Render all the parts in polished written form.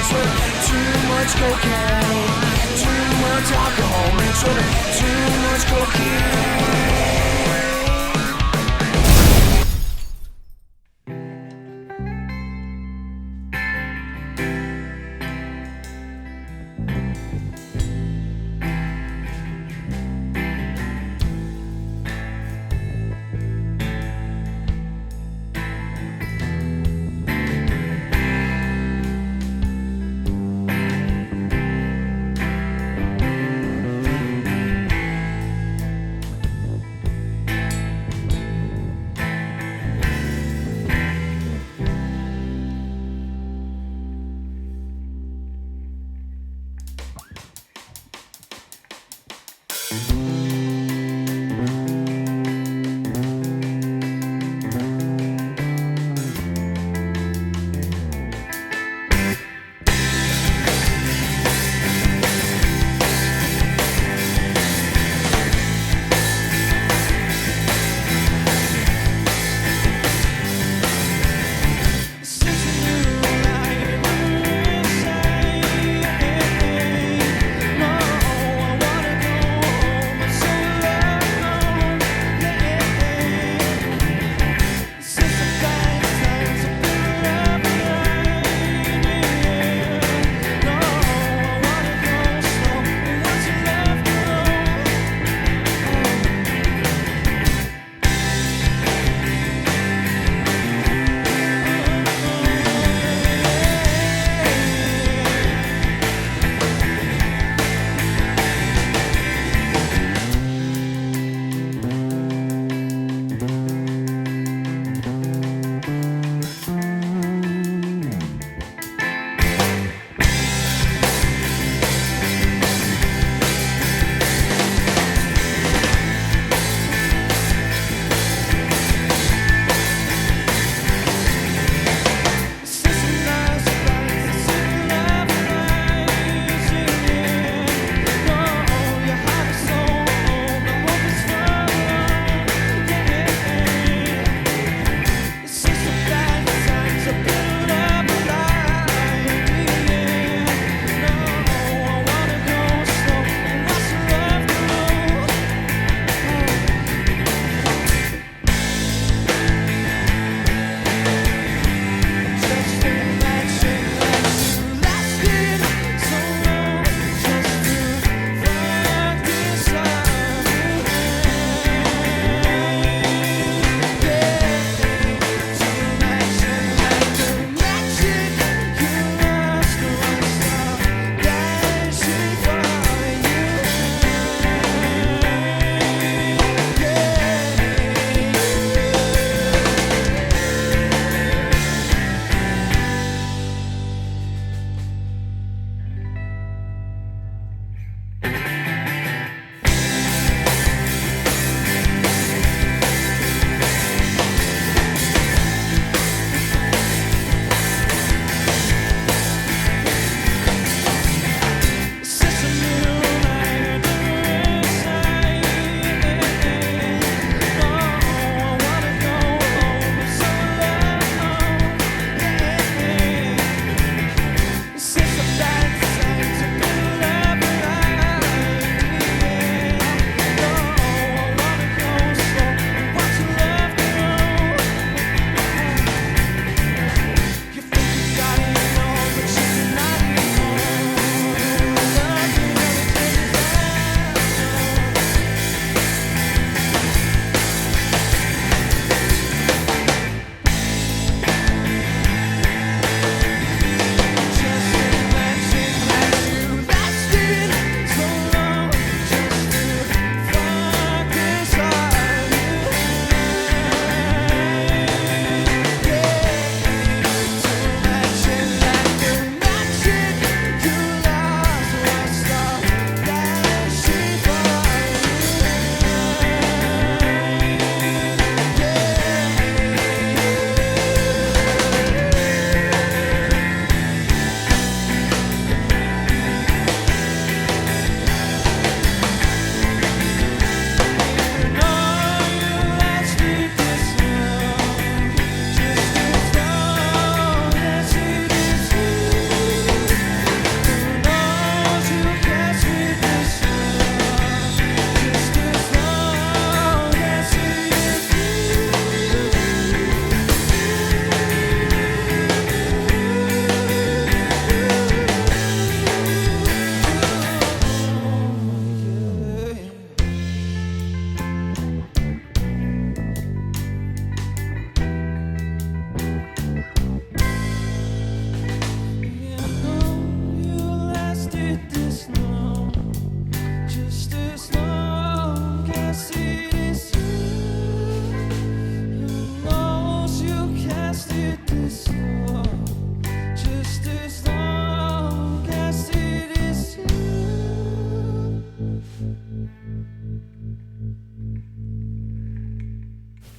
mixed with too much cocaine, too much alcohol mixed with too much cocaine.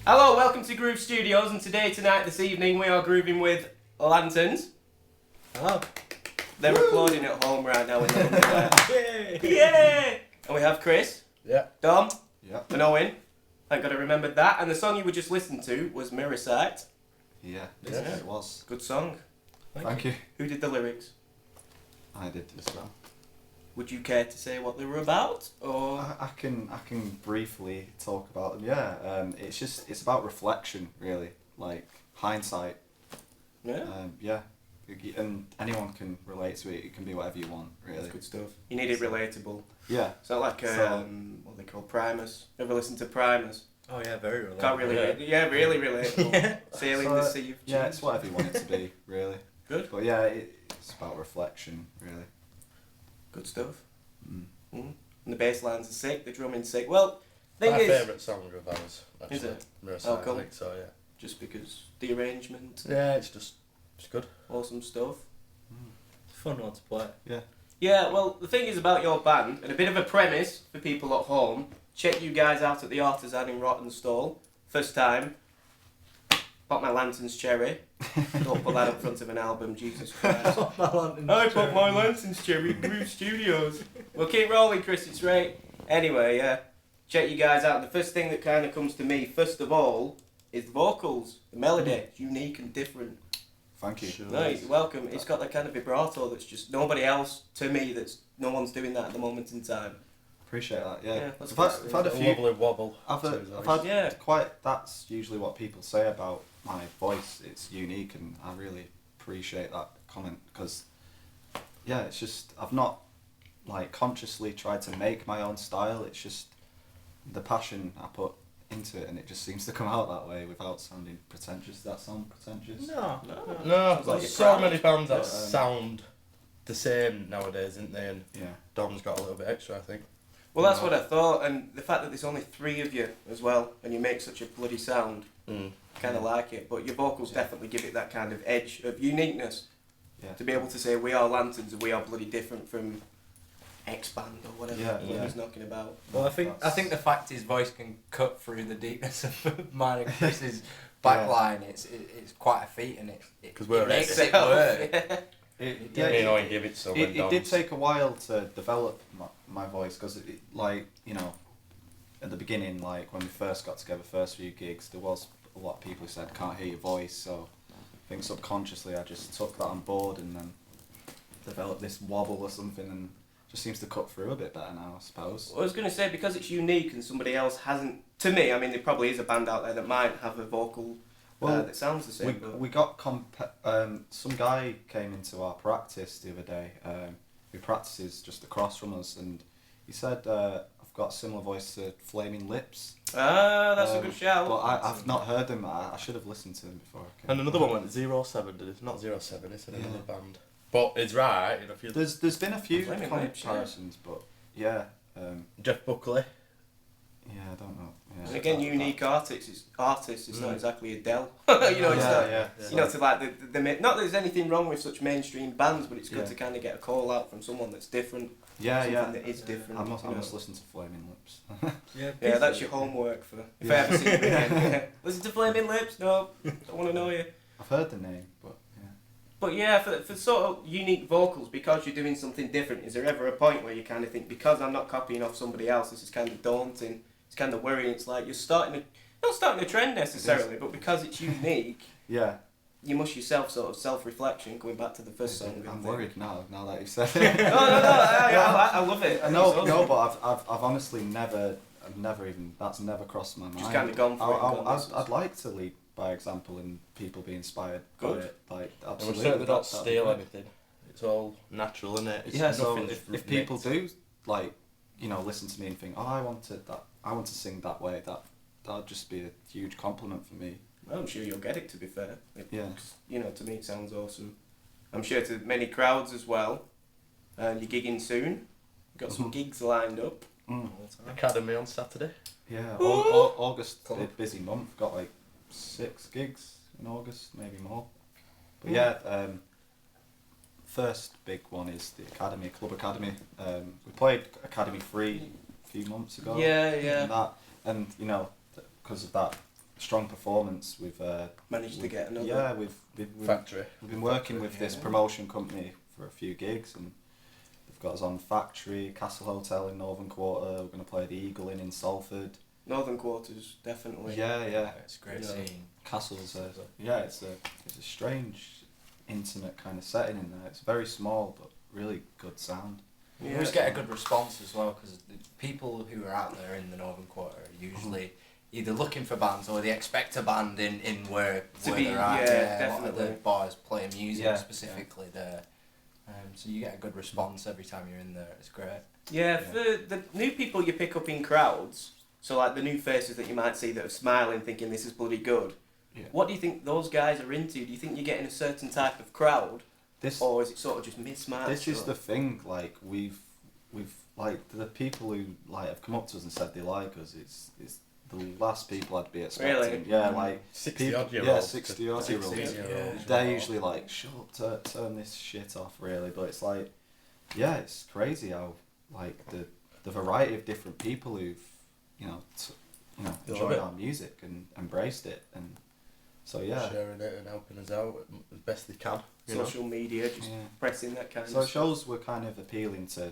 Hello, welcome to Groove Studios, and tonight, this evening, we are grooving with Lanterns. Hello. They're applauding at home right now in the underwear. Yay! Yay! And we have Chris. Yeah. Dom. Yeah. And Owen. Thank God I remembered that. And the song you were just listening to was Mirror Sight. Yeah, Yeah. it was. Good song. Thank you. Who did the lyrics? I did as well. Would you care to say what they were about? Or I can briefly talk about them. Yeah, it's about reflection, really, like hindsight. yeah, Yeah, and anyone can relate to it. It can be whatever you want, really. that's good stuff. You need it relatable. Yeah. So like what they call primers. Ever listen to primers? Oh yeah, very relatable. Can't really really relatable. Yeah. Sailing So, the sea of Yeah, cheese. it's whatever you want it to be, really. Good. But yeah, it's about reflection, really. Good stuff. Mm. And the bass lines are sick, the drumming's sick. Well, thing My is, favourite song of ours, actually. Is it? Mirror Oh, Sight, cool. I think so, yeah. just because the arrangement, Yeah, it's good. awesome stuff. It's a fun one to play. Yeah, well, the thing is about your band, and a bit of a premise for people at home, check you guys out at the Artisan in Rottenstall. First time, pop my Lanterns cherry. Don't put that up front of an album, Jesus Christ. I pop my Lanterns cherry at Groove Studios. Well, keep rolling, Chris, it's right. Anyway, yeah, check you guys out. The first thing that kind of comes to me, first of all, is the vocals. The melody, it's unique and different. Thank you. Sure. No, you're welcome. It's got that kind of vibrato that's just nobody else, to me, no one's doing that at the moment in time. Appreciate that. Yeah. Yeah, that's I've had a A few. lovely wobble. I've to his I've voice. had Yeah. quite. That's usually what people say about my voice. It's unique, and I really appreciate that comment because, yeah, it's just I've not like consciously tried to make my own style. It's just the passion I put into it, and it just seems to come out that way without sounding pretentious. Does that sound pretentious? No. No, Sounds like there's you're so proud. many bands that But, sound the same nowadays, isn't they? And Yeah. Dom's got a little bit extra, I think. Well, that's what I thought, and the fact that there's only 3 of you as well, and you make such a bloody sound, kind of like it. But your vocals Yeah. definitely give it that kind of edge of uniqueness. Yeah. To be able to say we are Lanterns and we are bloody different from X band or whatever Yeah, he yeah. was knocking about. Well, I think the fact his voice can cut through the deepness of mine and Chris's backline, it's quite a feat, and it 'Cause we're makes Itself. it work. Yeah. Yeah, You know, and give it so it did take a while to develop my voice because like at the beginning, like when we first got together, first few gigs, there was a lot of people who said can't hear your voice, so I think subconsciously I just took that on board and then developed this wobble or something, and just seems to cut through a bit better now, I suppose. I was going to say, because it's unique and somebody else hasn't, to me, I mean, there probably is a band out there that might have a vocal that sounds the same. We got some guy came into our practice the other day who practices just across from us, and he said I've got a similar voice to Flaming Lips. That's a good shout. But I've not heard them. I should have listened to them before. I came. And another one went 07, did it? Not 07, it's another Yeah. band. But it's right, you know, if you... There's been a few Flaming Lips, comparisons, but yeah, Jeff Buckley. yeah, I don't know. Yeah, And again, that- unique artists. It's not exactly Adele. that- you know, it's not. yeah. You know, to like the not that there's anything wrong with such mainstream bands, but it's good Yeah. to kind of get a call out from someone that's different. Yeah, something that is different. I must you know. listen to Flaming Lips. Yeah, that's your homework for if I ever see you again. Listen to Flaming Lips. No, don't want to know you. I've heard the name, but yeah. But yeah, for sort of unique vocals, because you're doing something different, is there ever a point where you kind of think, because I'm not copying off somebody else, this is kind of daunting, it's kind of worrying, it's like you're not starting a trend necessarily, but because it's unique, Yeah. you must yourself sort of self-reflection, going back to the first song. I'm worried now that you've said it. No, I love it. I think it's awesome. No, but I've honestly never even, that's never crossed my mind. Just kind of gone for it and gone, I'd like to lead by example and people be inspired Good. by it. Like, And we absolutely. certainly don't that'd be steal great. anything. It's all natural, isn't it? It's Yeah, so nothing's if people mixed. do, like, listen to me and think, oh, I want to sing that way, that'd just be a huge compliment for me. Well, I'm sure you'll get it, to be fair. Yeah. You know, to me it sounds awesome. I'm sure to many crowds as well. And you're gigging soon. Got some gigs lined up. Mm. Academy on Saturday. Yeah, Ooh. August, Cool. a busy month, got like 6 gigs in August, maybe more. But yeah, first big one is the Academy, Club Academy. We played Academy 3 a few months ago. Yeah, yeah. And because of that strong performance. We've Managed to get another. Yeah, we've Factory. we've been working with this promotion company for a few gigs, and they've got us on Factory, Castle Hotel in Northern Quarter. We're going to play the Eagle in Salford. Northern Quarters, definitely. Yeah. It's a great Yeah. scene. Castle's it's a strange, intimate kind of setting in there. It's very small but really good sound. We always get a good response as well, because the people who are out there in the Northern Quarter are usually either looking for bands or they expect a band in where To be- they're at. yeah, A lot of definitely. the bars play music Yeah, specifically there. So you get a good response every time you're in there. It's great. Yeah, for the new people you pick up in crowds, so like the new faces that you might see that are smiling thinking this is bloody good, Yeah. what do you think those guys are into? Do you think you're getting a certain type of crowd, This or is it sort of just mismatched? This is or- the thing. Like we've like the people who like have come up to us and said they like us. It's the last people I'd be expecting. Really? Yeah, like 60 odd year yeah, olds. 60 odd year olds. 60-year-olds. They're usually like, shut up, turn this shit off, really. But it's like, yeah, it's crazy how like the variety of different people who've They love enjoyed it. our music and embraced it, and so yeah. Sharing it and helping us out as best they can. You know? social media, just Yeah. pressing that kind So of it shows we're kind of appealing to,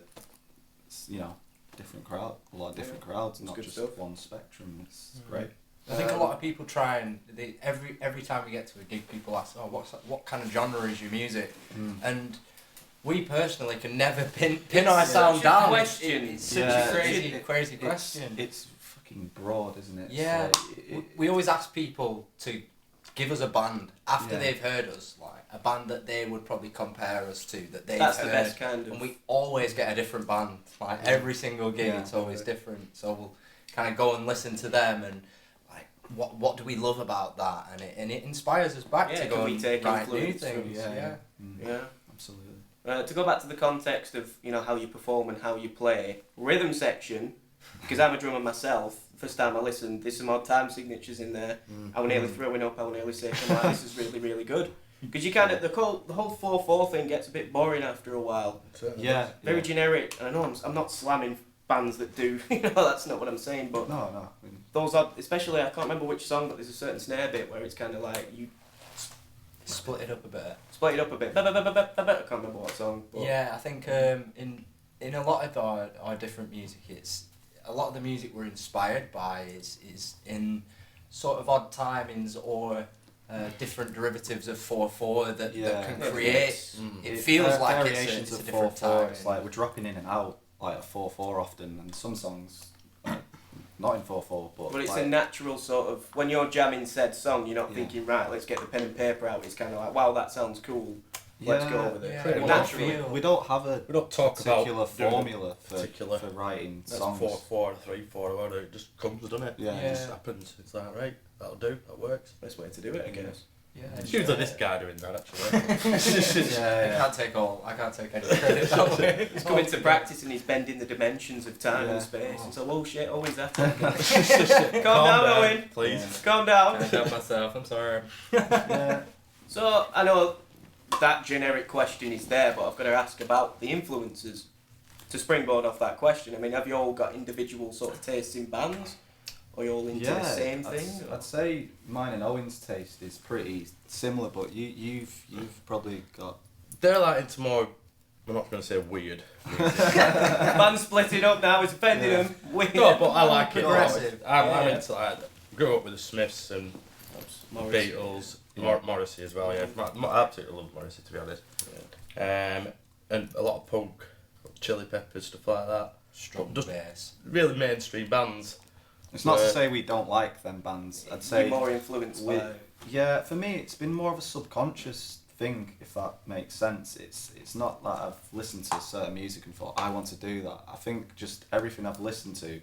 different crowd, a lot of different crowds, It's not good just stuff. one spectrum. It's great. I think a lot of people try and every time we get to a gig, people ask, "Oh, what kind of genre is your music?" And we personally can never pin our such sound a down. question. It's such Yeah, a crazy it's- question. It's fucking broad, isn't it? It's Yeah, like, we always ask people to give us a band after Yeah. they've heard us, like a band that they would probably compare us to, that they've That's heard. the best kind of. And we always get a different band. Like every single gig, Yeah. it's always different. So we'll kind of go and listen to them and like, what do we love about that? And it inspires us back Yeah, to can go we and take write new influence from- things. yeah. Yeah. Absolutely. To go back to the context of how you perform and how you play, rhythm section, because I'm a drummer myself. First time I listened, there's some odd time signatures in there. I was nearly throwing up. I was nearly sick. I'm like, this is really, really good. Because you kind of the whole 4/4 thing gets a bit boring after a while. Certainly Yeah. does. Very generic. And I know I'm not slamming bands that do. That's not what I'm saying. But No. I mean, those are, especially I can't remember which song, but there's a certain snare bit where it's kind of like you Split it up a bit. split it up a bit. I can't remember what song. But Yeah, I think in a lot of our different music, it's a lot of the music we're inspired by is in sort of odd timings or different derivatives of 4/4 that can Yeah. create. Mm. It feels like variations it's a of different 4/4. time. It's like we're dropping in and out like a 4/4 often, and some songs not in 4/4, but it's like, a natural sort of, when you're jamming said song, you're not Yeah. thinking, right, let's get the pen and paper out. It's kind of like, wow, that sounds cool. Let's go with it. Yeah, Pretty well, much. Naturally. we don't have a We don't talk particular about doing formula particular- for writing That's songs. 4/4, 3/4, whatever. It just comes, doesn't it? Yeah. It just happens. It's like, right, that'll do. That works. Best way to do it, I guess. Yeah, It's usually this guy doing that, actually. I can't take any credit that way. He's coming to practice and he's bending the dimensions of time Yeah. and space. Oh. And so, oh shit, oh, is that Calm down, Owen. please. Calm down. I help myself. I'm sorry. Yeah. So, I know that generic question is there, but I've got to ask about the influences. To springboard off that question, I mean, have you all got individual sort of tastes in bands? Or you all into the same thing? I'd say mine and Owen's taste is pretty similar, but you've probably got They're like into more. I'm not going to say weird. Band splitting up now is offending Yeah. them. Weird. No, but I like it. Progressive. I'm Yeah. into like. Grew up with the Smiths and Morrissey. Beatles, Yeah. Morrissey as well. Yeah, I absolutely love Morrissey, to be honest. And a lot of punk, Chili Peppers, stuff like that. Strong Just- bass. Really mainstream bands. It's not to Where- say we don't like them bands. I'd You're say more influenced we- by. yeah, for me it's been more of a subconscious thing, if that makes sense. It's not that I've listened to certain music and thought I want to do that. I think just everything I've listened to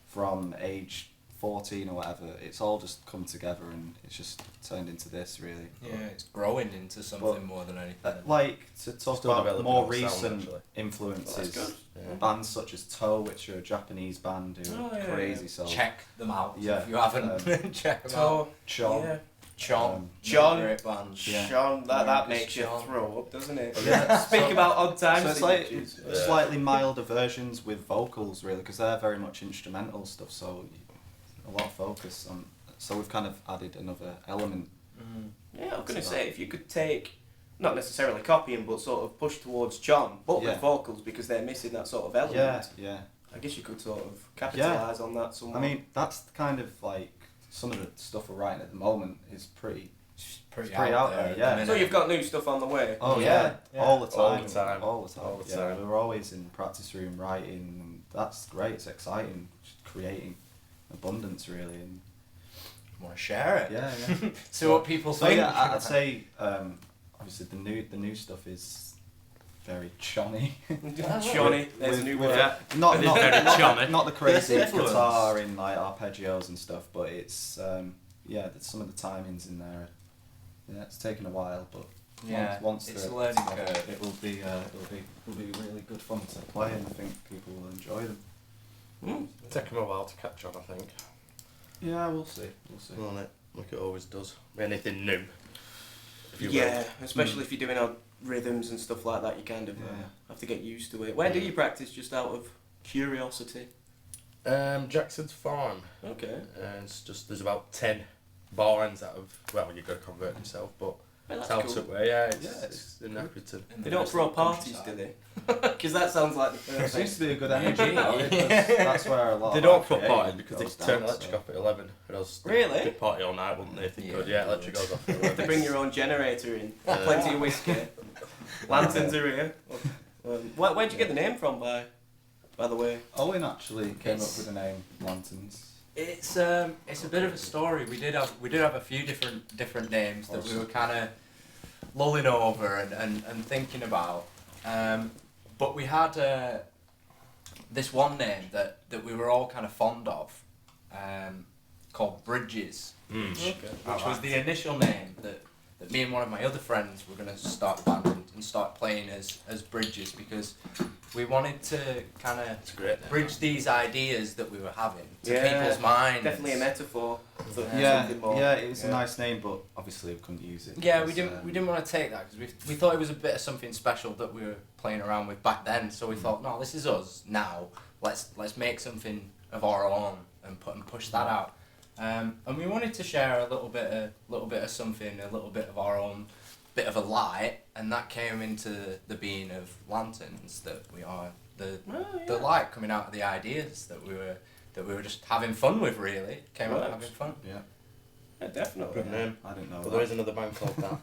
from age 14 or whatever, it's all just come together and it's just turned into this really. Yeah, it's growing into something more than anything. Like to talk Still about developing more on sound, recent actually. influences, Well, that's Yeah. bands such as Toe, which are a Japanese band who Oh, are yeah, crazy. yeah. So Check them out Yeah, if you haven't. Check them out. Sean, Yeah. John. John. Great band. Yeah. Sean, that Marcus makes you Sean. throw up, doesn't it? Yeah. Speak about odd times. so it's like signatures. Yeah. slightly milder versions with vocals really, because they're very much instrumental stuff. So a lot of focus on so we've kind of added another element. Yeah, I was going to So say, if you could take, not necessarily copying, but sort of push towards John, but with Yeah. vocals, because they're missing that sort of element. Yeah, yeah. I guess you could sort of capitalise on that somewhat. I mean, that's kind of like some of the stuff we're writing at the moment is pretty Pretty out there, at the yeah. minute. so you've got new stuff on the way. Oh Yeah, yeah, all the time, All the time. all the time. All the Yeah, time. we're always in practice room writing, and that's great. It's exciting, just creating abundance really, and Want to share it? yeah, yeah. See what people So think. yeah, I'd say obviously the new stuff is very chonny. Johnny, there's a new word. Yeah. not It is not, very not, chonny. not the crazy Yes, influence. guitar in like arpeggios and stuff, but it's yeah, there's some of the timings in there. Yeah, it's taken a while, but Yeah, once it's the- a learning curve. it will be really good fun to play, and I think people will enjoy them. It'll take them a while to catch on, I think. Yeah, we'll see. We'll see. Won't it? Like it always does. Anything new. If you Yeah, especially if you're doing odd rhythms and stuff like that, you kind of Yeah. have to get used to it. Where do you practice, just out of curiosity? will. Jackson's Farm. Okay. It's just, there's about 10 barns out of, well, you've got to convert yourself, but Well, it's that's out cool. up where, yeah, it's, Yeah, it's in Appleton. In They the don't rest throw of the parties, do countryside. they? Because that sounds like the It perfect. seems to be a good Energy. energy. though, because that's where a lot. They of don't our put creative parties because goes they turn down, electric so. off at 11. And else Really? They'd party all night, wouldn't they, if they Yeah, could? they Yeah, electric would. goes off at To 11. bring your own generator in, plenty of whiskey, lanterns are here. Where'd you get the name from, by the way? Owen actually came up It's- with the name Lanterns. It's a bit of a story. We did have a few different names that we were kind of lulling over and thinking about. But we had this one name that we were all kind of fond of, called Bridges, which was the initial name that me and one of my other friends were going to start the band and start playing as Bridges, because we wanted to kind of It's a great name. bridge these ideas that we were having to Yeah, people's minds. Definitely a metaphor. For Yeah, something more. yeah, it was Yeah. a nice name, but obviously we couldn't use it. Yeah, because, we didn't want to take that because we thought it was a bit of something special that we were playing around with back then. So we thought, no, this is us now. Let's make something of our own and push that out. And we wanted to share a little bit of something, a little bit of our own bit of a light, and that came into the being of Lanterns, that we are the light coming out of the ideas that we were just having fun with, really. Came out Right. having fun. Yeah, Yeah, definitely. Good name. I didn't know. But that. there is another band called that,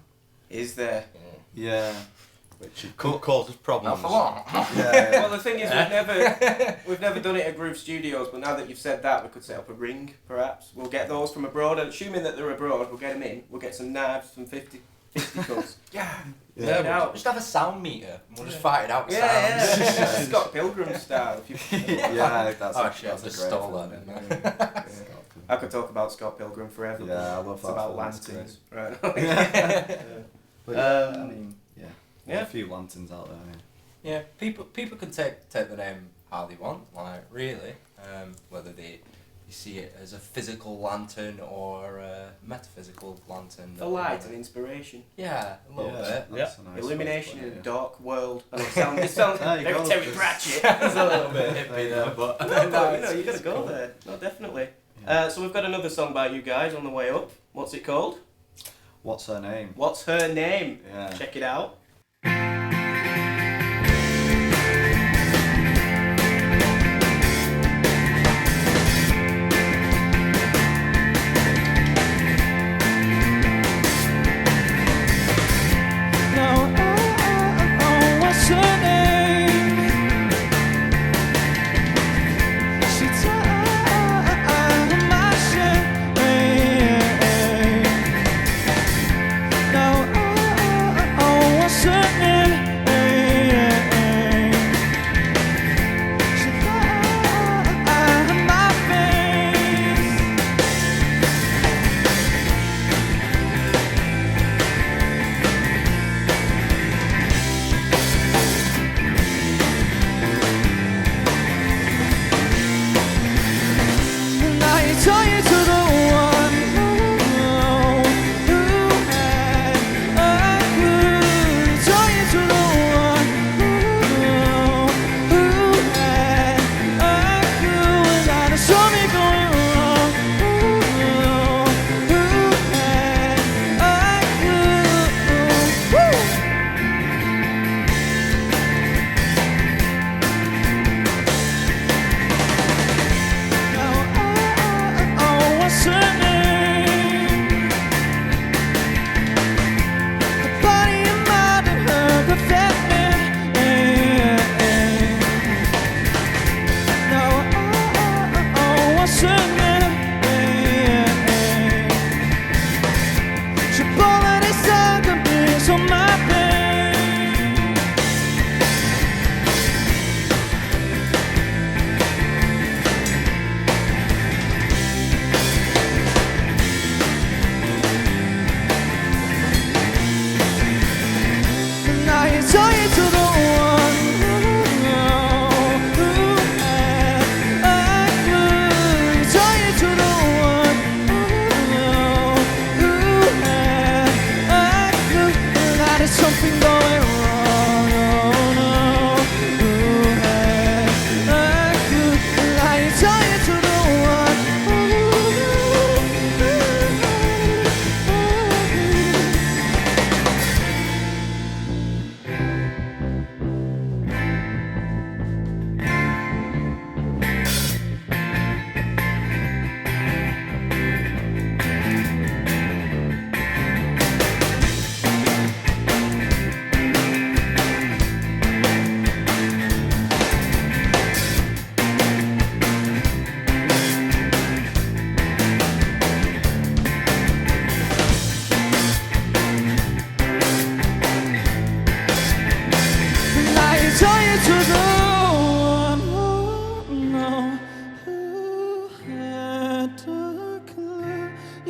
Is there? Yeah, which could cause us problems. Not for long. yeah. Well, the thing is, we've never done it at Groove Studios, but now that you've said that, we could set up a ring, perhaps. We'll get those from abroad, and assuming that they're abroad, we'll get them in. We'll get some knives, some fisticuffs. Yeah. Get Yeah, it out. Just have a sound meter. We'll just fight it out with Yeah, sounds. yeah. Scott Pilgrim style. If you, Yeah, that's Oh, a, shit, that's I a just great stole film. that, Yeah. I could talk about Scott Pilgrim forever. Yeah, I love it's that about film, it's lanterns, right? But yeah, I mean, yeah, there's Yeah. a few lanterns out there. Yeah, people can take the name how they want, like really, whether they see it as a physical lantern or a metaphysical lantern. For light and inspiration, Yeah, a little bit. That's a nice illumination way in to a put it, dark world. And it sounds There you very go, Terry just- Pratchett. It's a little bit hippie there, but No, but, you know, you it's gotta go cool. there. No, definitely. Yeah. So we've got another song by you guys on the way up. What's it called? yeah. What's her name? What's her name? Yeah. Check it out. Now, what's her name? She tied my chain. Now, what's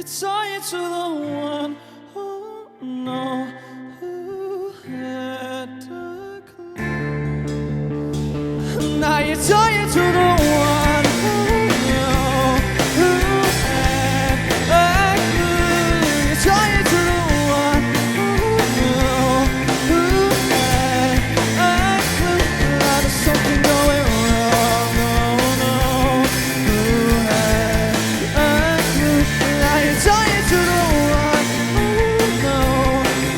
tie you to the one who know who had a clue. Now you tie you to the one who know who had a clue. You tie you to the one who know who had a clue. Now there's something going wrong. Oh no, who had a clue? Now you tie you to the one who know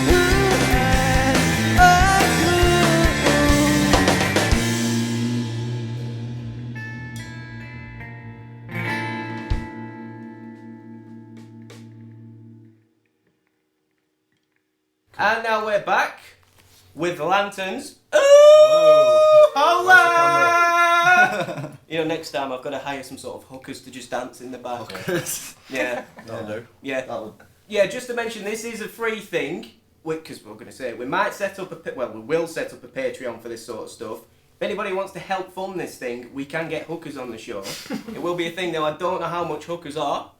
who had a clue. And now we're back with lanterns. Ooh, holla! You know, next time I've got to hire some sort of hookers to just dance in the back. Yeah, That'll do. yeah. That would. Yeah, just to mention, this is a free thing, because we're going to say, we might set up we will set up a Patreon for this sort of stuff. If anybody wants to help fund this thing, we can get hookers on the show. It will be a thing, though. I don't know how much hookers are.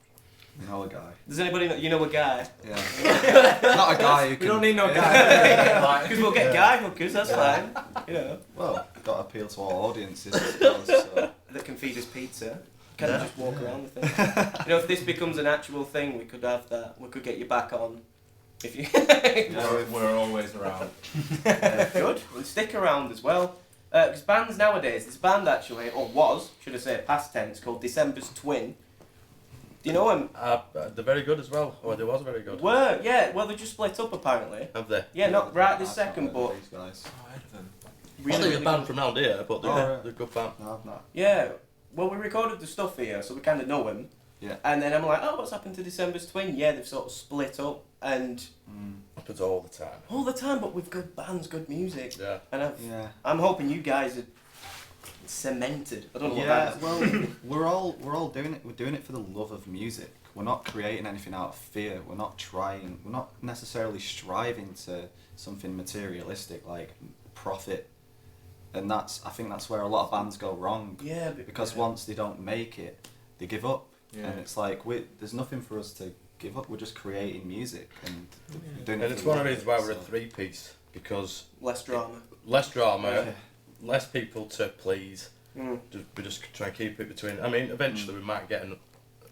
You know a guy. Does anybody know? You know a guy? Yeah. Not a guy who can. We don't need no yeah. guy. Because we'll get guy hookers, that's fine. You know, Well, got to appeal to all audiences, I suppose. So. that can feed us pizza. Can just walk around the thing. You know, if this becomes an actual thing, we could have that. We could get you back on. If you We're always around. good, and stick around as well. Because bands nowadays, this band actually, or was, should I say, past tense, called December's Twin. Do you know them? They're very good as well. Or they was very good. Yeah, well, they just split up apparently. Have they? Yeah, not right this I've second, not but heard of these guys. Oh, I heard of them. Well, they're a band good. from round here, but they're, Oh, right. they're a good band. No, I've not. Yeah, well, we recorded the stuff here, so we kind of know them. Yeah. And then I'm like, oh, what's happened to December's Twin? Yeah, they've sort of split up, and Happens all the time. all the time, but with good bands, good music. Yeah. And Yeah. I'm hoping you guys are cemented. I don't know what Yeah, that is. well, we're all doing it. We're doing it for the love of music. We're not creating anything out of fear. We're not trying. We're not necessarily striving to something materialistic like profit. And I think that's where a lot of bands go wrong. Yeah, Because once they don't make it, they give up. Yeah. And it's like there's nothing for us to give up. We're just creating music and doing it. And for it's the one of love the reasons why we're a so- three-piece, because less drama. less drama, Yeah. less people to please. Mm. We just try and keep it between. I mean, eventually we might get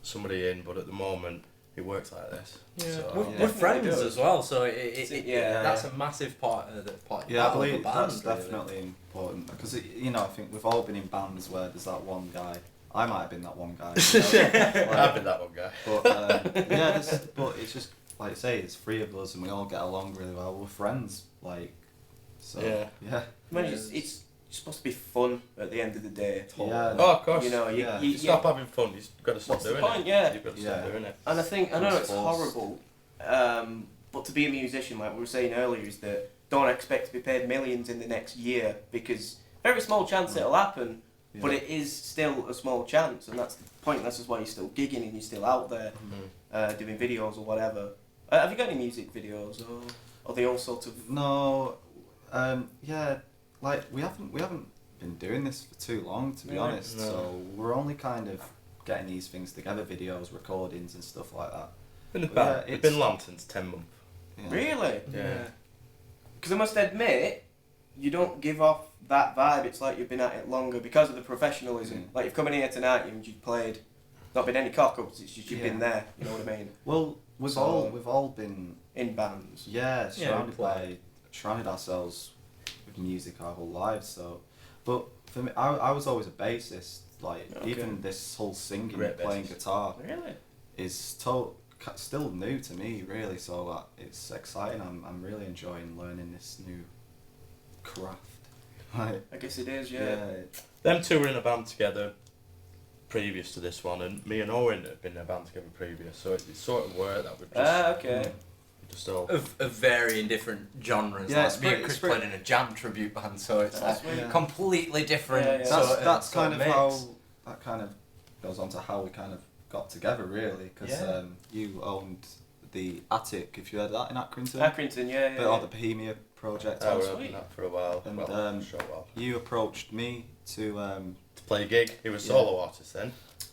somebody in, but at the moment it works like this. Yeah. So, We're, Yeah. we're friends Definitely as well, so Yeah. that's a massive part of the part. Yeah, I of the believe band, that's really. definitely important because you know I think we've all been in bands where there's that one guy. I might have been that one guy. You know? I've been that one guy. But yeah, but it's just like I say, it's three of us and we all get along really well. We're friends, like so. Yeah. I mean, it's supposed to be fun at the end of the day. Yeah. Oh, of course. You know, Yeah. If you stop having fun, you've got to stop What's the doing point? it. Yeah. You've got to stop Yeah. doing it. And I know it's Forced. horrible, but to be a musician, like we were saying earlier, is that don't expect to be paid millions in the next year because very small chance it'll happen, but Yeah. it is still a small chance, and that's the point. That's just why you're still gigging and you're still out there doing videos or whatever. Have you got any music videos or are they all sort of? No, yeah, like we haven't been doing this for too long to be No. honest. No. So we're only kind of getting these things together, videos, recordings, and stuff like that. Been Yeah, about, it's it's- been Lanterns 10 months. Yeah. Really? Yeah. Because I must admit, you don't give off that vibe. It's like you've been at it longer because of the professionalism. Mm. Like you've come in here tonight and you've played, not been any cock-ups, it's just you've Yeah. been there, you know what I mean? Well, we've So- all been In bands. surrounded ourselves with music our whole lives. So, but for me, I was always a bassist. Like Okay. even this whole singing, Great playing bassist. guitar Really? is still new to me, really. So it's exciting. I'm really enjoying learning this new craft. Like, I guess it is, yeah. Them two were in a band together previous to this one, and me and Owen had been in a band together previous, so it sort of worked that we just, Okay. just all... Of varying different genres. Yeah, like it's me and pretty- Chris it's pretty- played in a jam tribute band, so it's That's like sweet. completely different. Yeah, yeah. That's kind of mix. how that kind of goes on to how we kind of got together, really, because Yeah. you owned the Attic, if you heard that in Accrington, Accrington, yeah. or the Bohemia project. I was sweet. on that for a while, And, well, a short while. You approached me to To play a gig, he was a solo artist then.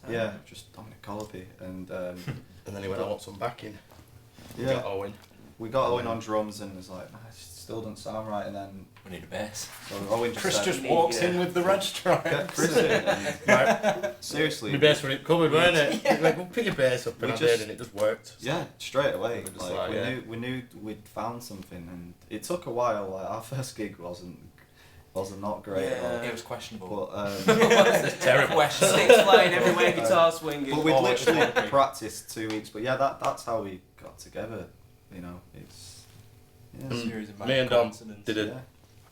Yeah, just Dominic Colby, and And then he went, I want some backing. yeah, Got Owen. we got Owen on drums and was like, nah, it still doesn't sound right, and then We need a bass. so Owen just Chris said, just walks in with the red stripes. get Chris in, and seriously, My bass when it covered, weren't it? Like, well, pick your bass up, We and I just- did, and it just worked. yeah, straight away. We were just Like, like, yeah. we knew we'd found something, and it took a while. Like our first gig wasn't not great at all. Yeah. It was questionable. But Terrible. Question. Sticks flying everywhere, guitar swinging. but we Oh, literally it's- practiced 2 weeks. But yeah, that's how we got together. You know, it's yeah. Mm. Series of Me and Dom coincidence. did it. yeah.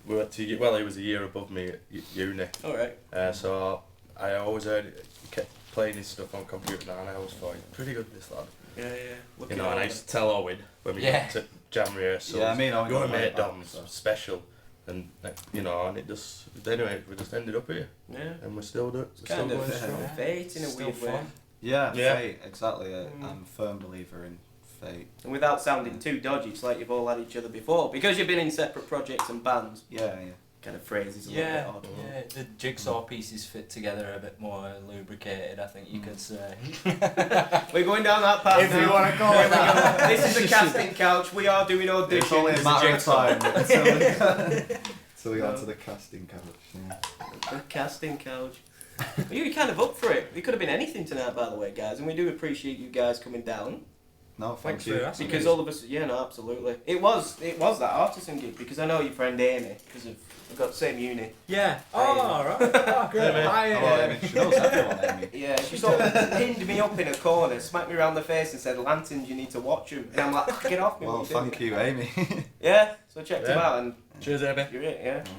We went to, well, he was a year above me at uni. Alright. So I always heard it, he kept playing his stuff on computer now, and I always thought, he's pretty good, this lad. Yeah, yeah. Look You at know, and I all used to tell Owen when we Yeah. got to jam rehearsals, Yeah, I mean, Owen your got mate right back, Dom's so. special, and you know, and it just, anyway, we just ended up here, Yeah. and we're still doing, It's kind of strong. fate in a Still weird way. fun. Yeah, Yeah. fate, exactly. Mm. I'm a firm believer in fate. And without sounding too dodgy, it's like you've all had each other before. Because you've been in separate projects and bands, Yeah, kind of phrases a Yeah, little bit odd. yeah, the jigsaw pieces fit together a bit more lubricated, I think you could say. We're going down that path If now. you wanna call Here it we go. that. This is the casting couch. We are doing auditions. It's only a This is matter of Jigsaw. time until we got to the casting couch. Yeah. The casting couch. You were kind of up for it. We could have been anything tonight, by the way, guys, and we do appreciate you guys coming down. No, thank Thanks you. for asking. Because all of us, yeah, no, absolutely. It was that artisan gig because I know your friend Amy because we've got the same uni. Yeah. Oh, alright. Oh, great. Hey, mate. Hi, Hello, Amy. She knows everyone, Amy. Yeah, she sort of pinned me up in a corner, smacked me around the face, and said, "Lanterns, you need to watch them." And I'm like, "Get off me!" Well, what are you thank doing?" you, Amy. Yeah, so I checked him Yeah. out, and Cheers, Abby. you're it, yeah. Yeah.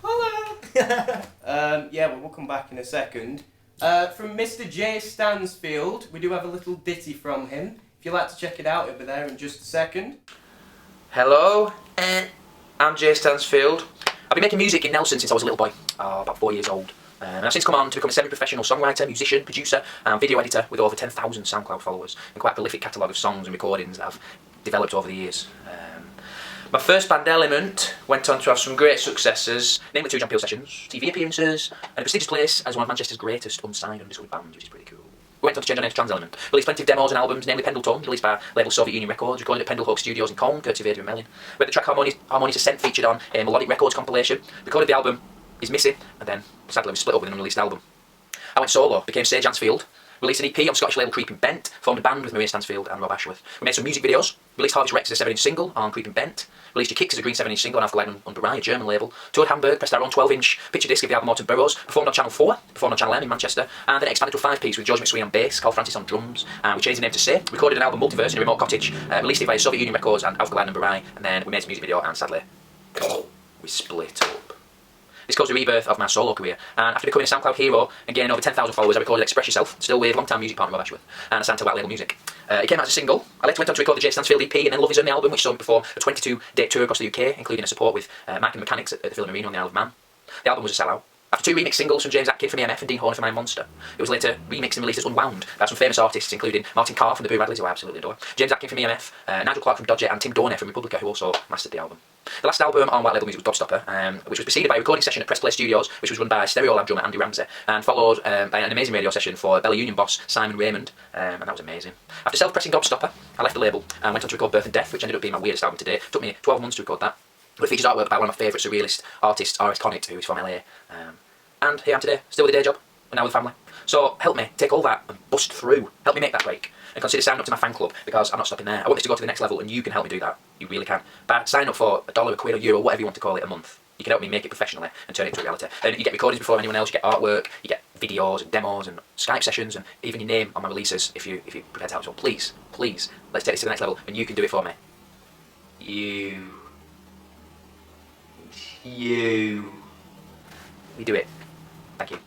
Hello. Yeah, well, we'll come back in a second. From Mr. J Stansfield, we do have a little ditty from him. If you'd like to check it out, it'll be there in just a second. Hello, I'm Jay Stansfield. I've been making music in Nelson since I was a little boy, about 4 years old. And I've since come on to become a semi-professional songwriter, musician, producer, and video editor with over 10,000 SoundCloud followers and quite a prolific catalogue of songs and recordings that I've developed over the years. My first band Element went on to have some great successes, namely 2 John Peel sessions, TV appearances, and a prestigious place as one of Manchester's greatest unsigned undiscovered bands, which is pretty cool. We went on to change our name to Trans Element. Released plenty of demos and albums, namely Pendleton, released by label Soviet Union Records, recorded at Pendlehawk Studios in Colne, courtesy of Adrian Mellin. We had the track Harmonious Ascent featured on a Melodic Records compilation, recorded the album Is Missing, and then sadly we split up with an unreleased album. I went solo, became Sage Stansfield, released an EP on Scottish label Creeping Bent, formed a band with Maria Stansfield and Rob Ashworth. We made some music videos, released Harvest Rex as a 7-inch single on Creeping Bent, released Your Kicks as a green 7-inch single on Alpha Light on Barai, a German label, toured Hamburg, pressed our own 12-inch picture disc of the album Autumn Burrows, performed on Channel 4, performed on Channel M in Manchester, and then expanded to a 5-piece with George McSween on bass, Carl Francis on drums, and we changed the name to Say, recorded an album Multiverse in a remote cottage, released it via Soviet Union Records and Alpha Light on Barai, and then we made some music video and sadly, we split up. This caused the rebirth of my solo career, and after becoming a SoundCloud hero and gaining over 10,000 followers, I recorded Express Yourself, still with long-time music partner Rob Ashworth, and I signed to White Label Music. It came out as a single. I later went on to record the Jay Stansfield EP and then Love Is On the album, which saw me perform a 22-day tour across the UK, including a support with Mike and the Mechanics at the Villa Marina on the Isle of Man. The album was a sellout. After 2 remix singles from James Atkin from EMF and Dean Horner from My Monster, it was later remixed and released as Unwound by some famous artists, including Martin Carr from the Boo Radleys, who I absolutely adore, James Atkin from EMF, Nigel Clark from Dodger, and Tim Dorney from Republica, who also mastered the album. The last album on White Label Music was Gobstopper, which was preceded by a recording session at Press Play Studios, which was run by Stereo Lab drummer Andy Ramsey, and followed by an amazing radio session for Bella Union boss Simon Raymond, and that was amazing. After self-pressing Gobstopper, I left the label and went on to record Birth and Death, which ended up being my weirdest album to date. It took me 12 months to record that. It features artwork by one of my favourite surrealist artists, R.S. Connitt, who is from LA. And here I am today, still with a day job, and now with family. So help me take all that and bust through. Help me make that break. And consider signing up to my fan club, because I'm not stopping there. I want this to go to the next level, and you can help me do that. You really can. But sign up for $1, a quid, or euro, whatever you want to call it, a month. You can help me make it professionally and turn it into a reality. And you get recordings before anyone else, you get artwork, you get videos and demos and Skype sessions, and even your name on my releases if you're prepared to help. So please, please, let's take this to the next level, and you can do it for me. You. We do it. Thank you.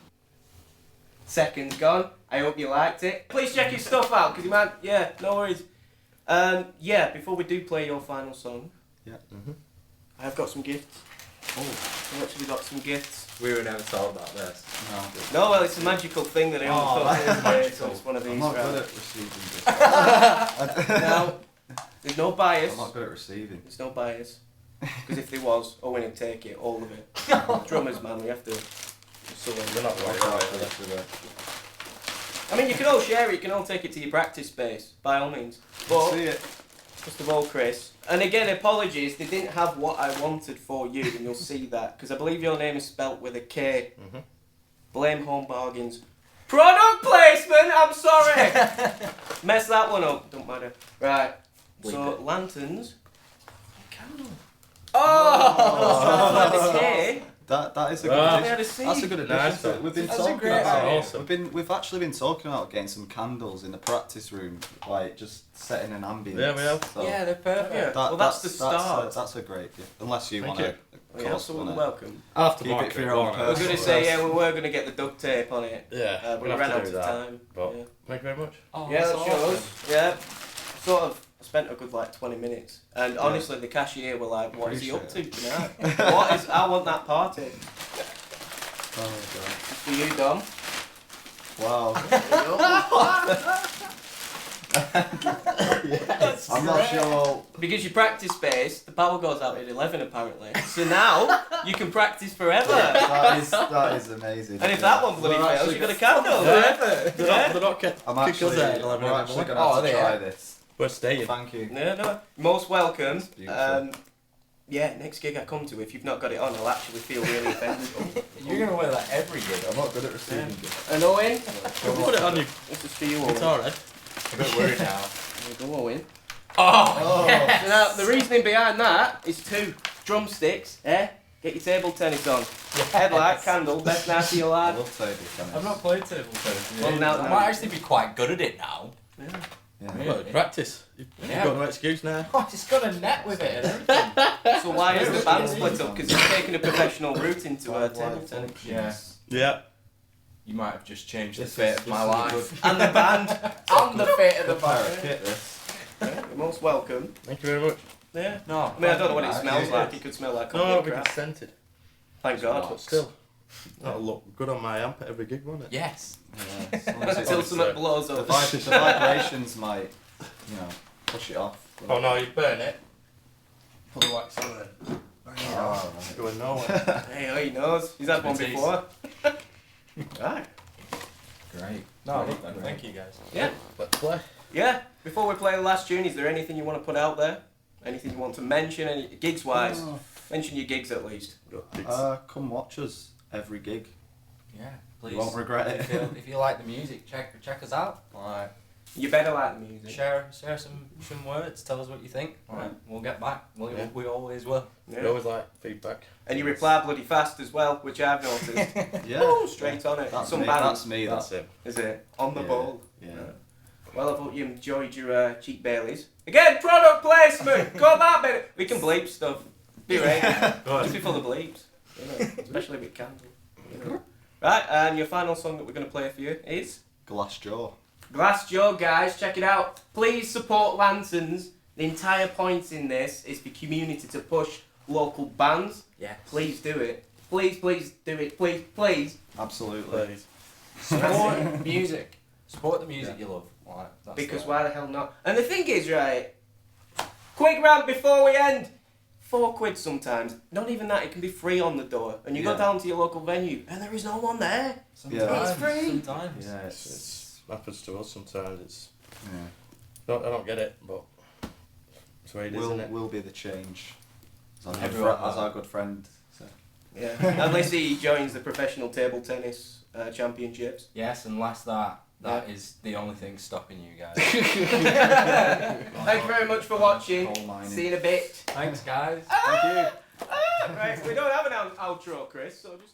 Second's gone. I hope you liked it. Please check his stuff out, because you might... Yeah, no worries. Yeah, before we do play your final song, Yeah. I have got some gifts. Oh, I've actually got some gifts. We were never told about this. no. No, well, it's a magical thing that I only Oh, thought that is today, so magical. it's one of I'm these. not right? good at receiving gifts. Now, there's no bias. I'm not good at receiving. There's no bias. Because if there was, Owen would take it, all of it. Drummers, man, we have to... So, We're not I'll worried try about for the it. rest of it. I mean, you can all share it. You can all take it to your practice space, by all means. But See it. first of all, Chris, and again, apologies. They didn't have what I wanted for you, and you'll see that because I believe your name is spelt with a K. Mhm. Blame Home Bargains. Product placement. I'm sorry. Mess that one up. Don't matter. Right. Bleep So it. lanterns. Candle. Oh! Like the K. That is a Right. good We addition. had a C. That's a good addition. Nice to it. one. We've been That's a talking great about idea. it. Awesome. We've actually been talking about getting some candles in the practice room, like just setting an ambience. Yeah, we have. So Yeah, they're perfect. Yeah. Well, that's the start. That's a great gift. Unless you Thank want to. You're absolutely welcome. I'll have to Keep it mark for it your own one. I was going to say, yeah, we were going to get the duct tape on it. Yeah, But we we'll ran have out to of do that. time. But Yeah. thank you very much. Oh, Yeah, that that's shows. awesome. Yeah. Sort of spent a good like 20 minutes. And honestly, the cashier were like, what is he up to Appreciate tonight? What is, I want that party. Oh It's for you, Dom. god. Wow. I'm not sure. Because your practice space, the power goes out at 11 apparently. So now, you can practice forever. That is amazing. And if that one bloody We're fails, actually you've got a candle. They're Yeah. not, they're not kick I'm us actually, out at 11 we're actually anymore. going to have Oh, to they try are. this. We're staying. Thank you. No. Most welcome. beautiful. Yeah, next gig I come to, if you've not got it on, I'll actually feel really offended. You're going to wear that every gig. I'm not good at receiving gifts. And Owen, Put it on your this is for you, Owen. guitar, Ed. I'm a bit worried now. There you go, Owen. Oh! So now, the reasoning behind that is 2 drumsticks, eh? Get your table tennis on. Headlight, candle, best night of your I life. love table tennis. I've not played table tennis. Well, now- I might actually be quite good at it now. Yeah. Well, practice. You've Yeah. got no excuse now. Oh, it's got a net with it and everything. So why is the Yeah. band split up? Because you've taken a professional route into table tennis. Yeah. Yeah. You might have just changed This the fate is- of my this is life. And the band. And the fate of the Good pair of band. kit, this. Yeah, you're most welcome. Thank you very much. Yeah. No, I mean, I don't know what it thank you, smells man. like. It could smell like No, complete because crap. it's scented. Thank God. But still, that'll look good on my amp at every gig, won't it? Yes. Yeah, as long as Until it's- something blows the, up. the vibrations might, push it off. Oh no, you burn it. Put the wax on it. Oh, It's going nowhere. Hey, he knows. He's had one Expertise. before. Right. Great. No, thank you guys. Yeah. Let's play. Yeah. Before we play the last tune, is there anything you want to put out there? Anything you want to mention? Any gigs wise? Oh. Mention your gigs at least. Come watch us every gig. Yeah, please. You won't regret it. If you like the music, check us out. Like, You better like the music. share some words. Tell us what you think. Like, we'll get back. Yeah. We always will. We Yeah. always like feedback. And you reply bloody fast as well, which I've noticed. Yeah. Boom, straight on it. That's Some me. bands, That's me. That's That. it. is it? On the Yeah. ball. Yeah. Well, I hope you enjoyed your cheap Baileys. Again, product placement! Come on, baby! We can bleep stuff. Be ready. Just be full of bleeps. You know, especially with candle. You know. Right, and your final song that we're going to play for you is Glass jaw. Glass Jaw, guys. Check it out. Please support Lanterns. The entire point in this is for community to push local bands. Yes. Please do it. Please do it. Please. Absolutely. Please. Support music. Support the music you love. Like, that's Because the- why the hell not? And the thing is, right, quick rant before we end. £4 sometimes. Not even that, it can be free on the door. And you go Yeah. down to your local venue and there is no one there. Sometimes, It's free. Sometimes. Yeah. It's happens to us sometimes. It's Yeah. I don't get it, but it's the way it is, isn't it? We'll be the change. As our, Everyone- as our good friend. So. Yeah. Unless he joins the professional table tennis championships. Yes, unless that is the only thing stopping you guys. Thank you very much for watching. Coal mining. See you in a bit. Thanks, guys. Thank you. Right, we don't have an outro, Chris, so just...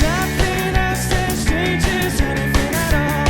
Nothing else that changes anything at all.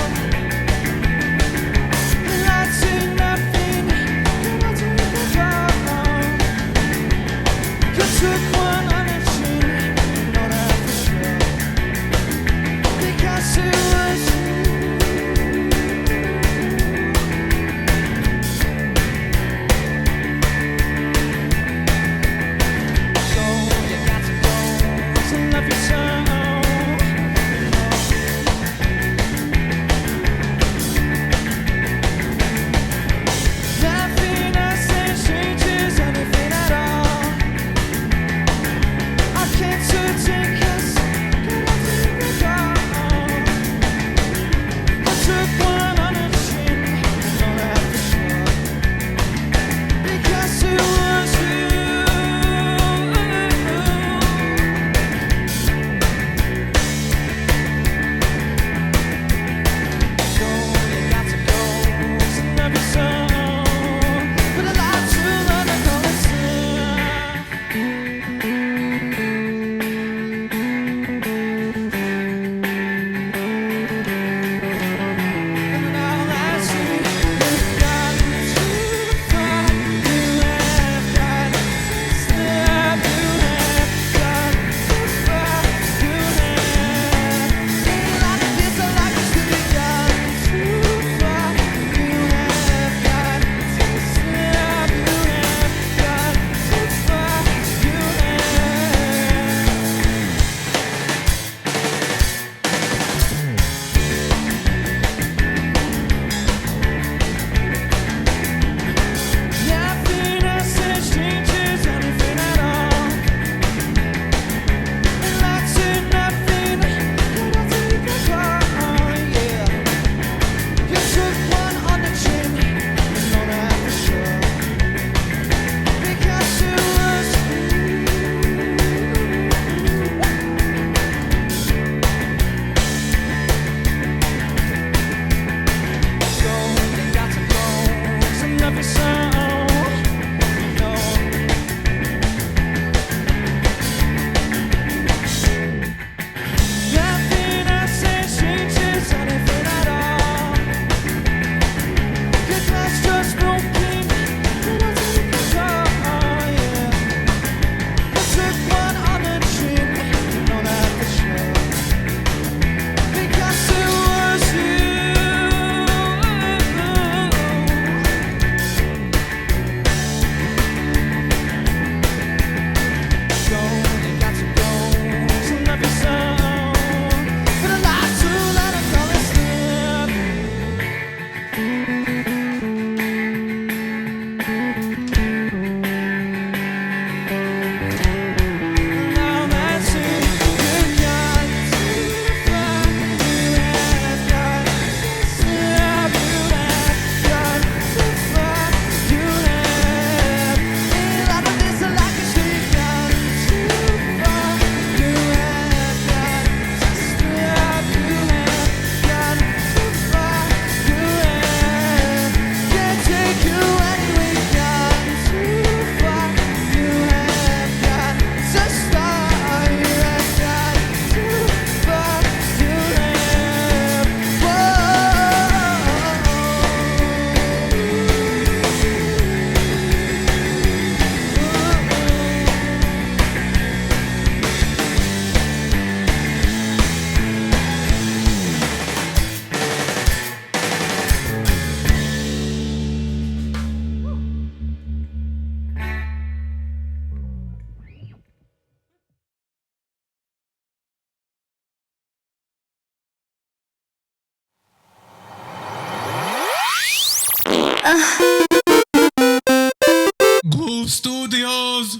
Groove Studios.